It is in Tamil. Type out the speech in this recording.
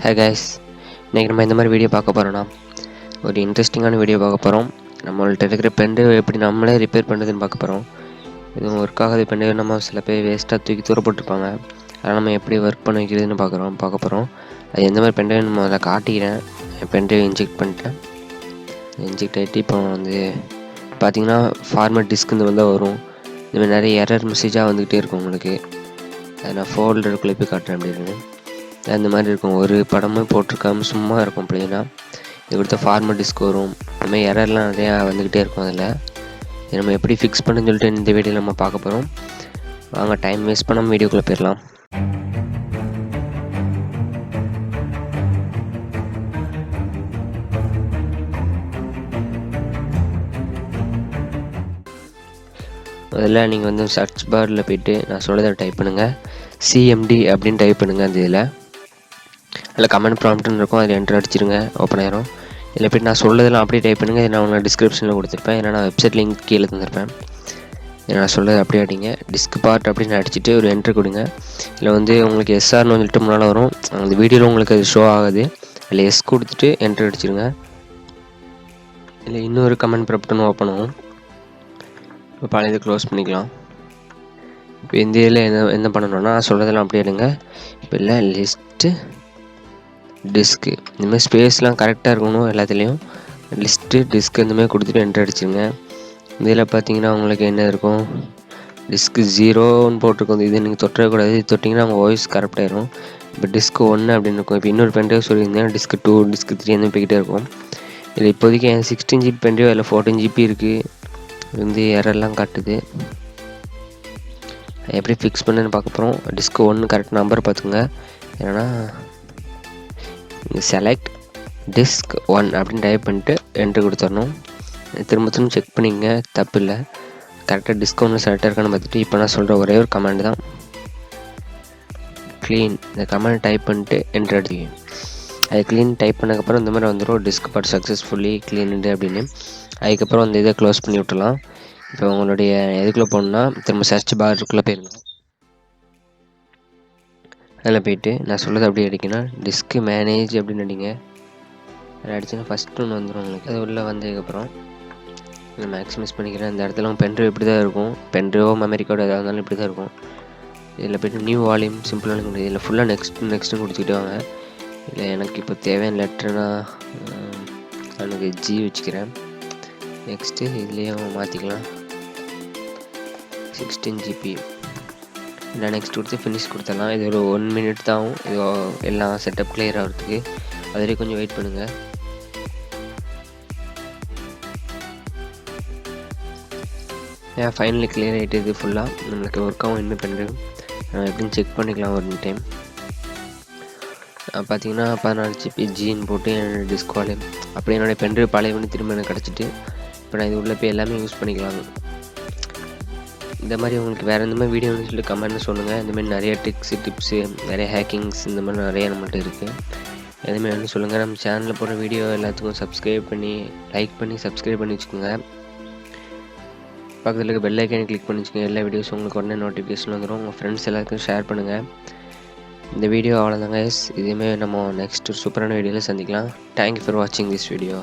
Hi guys, இன்றைக்கி நம்ம இந்த மாதிரி வீடியோ பார்க்க போகிறோன்னா ஒரு இன்ட்ரெஸ்டிங்கான வீடியோ பார்க்க போகிறோம். நம்மள்ட்ட இருக்கிற பென்ட்ரைவ் எப்படி நம்மளே ரிப்பேர் பண்ணுறதுன்னு பார்க்க போகிறோம். இதுவும் ஒர்க் ஆகாத பென்ட்ரைவ் நம்ம சில பேர் வேஸ்ட்டாக தூக்கி தூர போட்டிருப்பாங்க. அதனால் நம்ம எப்படி ஒர்க் பண்ண வைக்கிறதுன்னு பார்க்க போகிறோம். அது எந்த மாதிரி பென்ட்ரைவ் நம்ம அதில் காட்டிக்கிறேன். பென்ட்ரைவ் இன்ஜெக்ட் பண்ணிட்டேன். இன்ஜெக்ட் ஆகிட்டு இப்போ வந்து பார்த்திங்கன்னா ஃபார்மேட் டிஸ்க் இந்த மாதிரி தான் வரும். இதுமாதிரி நிறைய எரர் மெசேஜாக வந்துக்கிட்டே இருக்கும் உங்களுக்கு. அதை நான் ஃபோல்டருக்குள்ளே போய் காட்டுறேன் அப்படின்னு. அந்த மாதிரி இருக்கும். ஒரு படமும் போட்டிருக்காம சும்மா இருக்கும் ப்ளைனாக. இது கொடுத்த ஃபார்மேட் டிஸ்க் வரும். இந்த மாதிரி எரர்லாம் நிறையா வந்துக்கிட்டே இருக்கும். அதில் இதை நம்ம எப்படி ஃபிக்ஸ் பண்ணுன்னு சொல்லிட்டு இந்த வீடியோவில் நம்ம பார்க்க போகிறோம். வாங்க டைம் வேஸ்ட் பண்ணாமல் வீடியோக்குள்ளே போயிடலாம். முதல்ல நீங்கள் வந்து சர்ச் பாரில் போய்ட்டு நான் சொல்கிறத டைப் பண்ணுங்கள். சிஎம்டி அப்படின்னு டைப் பண்ணுங்கள். அந்த அதில் கமெண்ட் ப்ராம்ப்ட்னு இருக்கும். அதில் என்ட்ரு அடிச்சிருங்க, ஓப்பன் ஆயிரும். இதில் போய்ட்டு நான் சொல்கிறதெல்லாம் அப்படியே டைப் பண்ணுங்கள். இதை நான் உங்களுக்கு டிஸ்கிரிப்ஷனில் கொடுத்துருப்பேன். ஏன்னா நான் வெப்சைட் லிங்க் கீழே தந்திருப்பேன். இதை நான் சொல்கிறது அப்படியே அடிங்க. டிஸ்க் பார்ட் அப்படின்னு அடிச்சுட்டு ஒரு என்ட்ரு கொடுங்க. இதில் வந்து உங்களுக்கு எஸ்ஆர்னு வந்துட்டு முன்னால் வரும். அந்த வீடியோவில் உங்களுக்கு அது ஷோ ஆகுது. அதில் எஸ் கொடுத்துட்டு என்ட்ரு அடிச்சிருங்க. இல்லை இன்னொரு கமெண்ட் ப்ராம்ப்ட்னு ஓப்பன் ஆகும். இப்போ பழையது க்ளோஸ் பண்ணிக்கலாம். இப்போ இந்த இதில் என்ன பண்ணணும்னா சொல்கிறதெல்லாம் அப்படியே எடுங்க. இப்போ இல்லை லிஸ்ட்டு டிஸ்க்கு இந்தமாதிரி ஸ்பேஸ்லாம் கரெக்டாக இருக்கணும். எல்லாத்துலேயும் லிஸ்ட்டு டிஸ்க் இந்தமாதிரி கொடுத்துட்டு என்ட்ரு அடிச்சுருங்க. இதில் பார்த்தீங்கன்னா உங்களுக்கு என்ன இருக்கும், டிஸ்க்கு 0ன்னு போட்டிருக்கோம். இது நீங்கள் தொட்டக்கூடாது. இது தொட்டிங்கன்னா அவங்க வாய்ஸ் கரெக்ட் ஆயிரும். இப்போ டிஸ்க்கு 1 அப்படின்னு இருக்கும். இப்போ இன்னொரு பென்ட்ரைவ் சொல்லியிருந்தேன் டிஸ்க்கு 2 டிஸ்க்கு 3 அந்த போய்கிட்டே இருக்கும். இதில் இப்போதைக்கு 16 GB பென்ட்ரைவ், அதில் 14 GB இருக்குது. இது வந்து எரர்லாம் காட்டுது. எப்படி ஃபிக்ஸ் பண்ணுன்னு பார்க்க போகிறோம். டிஸ்க்கு 1 கரெக்ட் நம்பர் பார்த்துங்க. ஏன்னா செலக்ட் டிஸ்க் 1 அப்படின்னு டைப் பண்ணிட்டு என்ட்ரு கொடுத்துடணும். திரும்ப செக் பண்ணிங்க, தப்பு இல்லை. கரெக்டாக டிஸ்க் 1 செலக்டாக இருக்கான்னு பார்த்துட்டு இப்போ நான் சொல்கிற ஒரே ஒரு கமெண்ட் தான் க்ளீன். இந்த கமெண்ட் டைப் பண்ணிட்டு என்ட்ரு அடிங்க. அது க்ளீன் டைப் பண்ணதுக்கப்புறம் இந்த மாதிரி வந்துடும் டிஸ்க் பார்ட் சக்ஸஸ்ஃபுல்லி க்ளீன்டு அப்படின்னு. அதுக்கப்புறம் அந்த இதை க்ளோஸ் பண்ணி விட்டுலாம். இப்போ உங்களுடைய எதுக்குள்ளே போகணுன்னா திரும்ப சர்ச் பாருக்குள்ளே போயிருங்க. அதில் போய்ட்டு நான் சொல்கிறது அப்படியே அடிக்கணும். டிஸ்க்கு மேனேஜ் அப்படின்னு அடிங்க. அதில் அடிச்சுன்னா ஃபஸ்ட்டு ஒன்று வந்துடும் உங்களுக்கு. அது உள்ளே வந்ததுக்கப்புறம் நான் மேக்ஸிமைஸ் பண்ணிக்கிறேன். இந்த இடத்துல பென்ட்ரைவ் இப்படி தான் இருக்கும். பென்ட்ரைவோ மெமரி கார்டு எதாவது இருந்தாலும் இப்படி தான் இருக்கும். இதில் போய்ட்டு நியூ வால்யூம் சிம்பிளான முடியாது. இதில் ஃபுல்லாக நெக்ஸ்ட்டு கொடுத்துக்கிட்டு வாங்க. இல்லை எனக்கு இப்போ தேவையான லெட்டர்னா எனக்கு ஜி வச்சுக்கிறேன். நெக்ஸ்ட்டு இதுலேயும் மாற்றிக்கலாம் 16 GB. நான் நெக்ஸ்ட் கொடுத்து ஃபினிஷ் கொடுத்துடலாம். இது ஒரு 1 minute தான் ஆகும். இது எல்லாம் செட்டப் கிளியர் ஆகிறதுக்கு. அதிலே கொஞ்சம் வெயிட் பண்ணுங்கள். ஏன் ஃபைனலி கிளியர் ஆகிட்டு இது ஃபுல்லாக நம்மளுக்கு ஒர்க் ஆகும். இன்னும் பென்ட்ரைவ் நம்ம எப்படின்னு செக் பண்ணிக்கலாம் ஒரு டைம். பார்த்தீங்கன்னா 14 GB ஜின்னு போட்டு என்னோடய டிஸ்க் வால்யூம் அப்படியே என்னோடய பென்ட்ரைவ் பழைய பண்ணி திரும்ப எனக்கு கிடச்சிட்டு இப்போ நான் இது உள்ளே போய் எல்லாமே யூஸ் பண்ணிக்கலாம். இந்த மாதிரி உங்களுக்கு வேறு எந்த மாதிரி வீடியோ சொல்லிட்டு கமெண்ட்னு சொல்லுங்கள். இந்தமாதிரி நிறைய டிப்ஸு நிறைய ஹேக்கிங்ஸ் இந்த மாதிரி நிறைய நம்மள்ட்ட இருக்குது. எதுவுமே வந்து சொல்லுங்கள். நம்ம சேனலில் போடுற வீடியோ எல்லாத்துக்கும் சப்ஸ்கிரைப் பண்ணி லைக் பண்ணி சப்ஸ்கிரைப் பண்ணி வச்சுக்கோங்க. பக்கத்தில் இருக்க பெல் ஐக்கானை கிளிக் பண்ணி வச்சுக்கோங்க. எல்லா வீடியோஸும் உங்களுக்கு உடனே நோட்டிஃபிகேஷன் வந்துடும். உங்கள் ஃப்ரெண்ட்ஸ் எல்லாத்துக்கும் ஷேர் பண்ணுங்கள். இந்த வீடியோ அவ்வளோதாங்க. இதேமாதிரி நம்ம நெக்ஸ்ட் சூப்பரான வீடியோவில் சந்திக்கலாம். தேங்க்யூ ஃபார் வாட்சிங் திஸ் வீடியோ.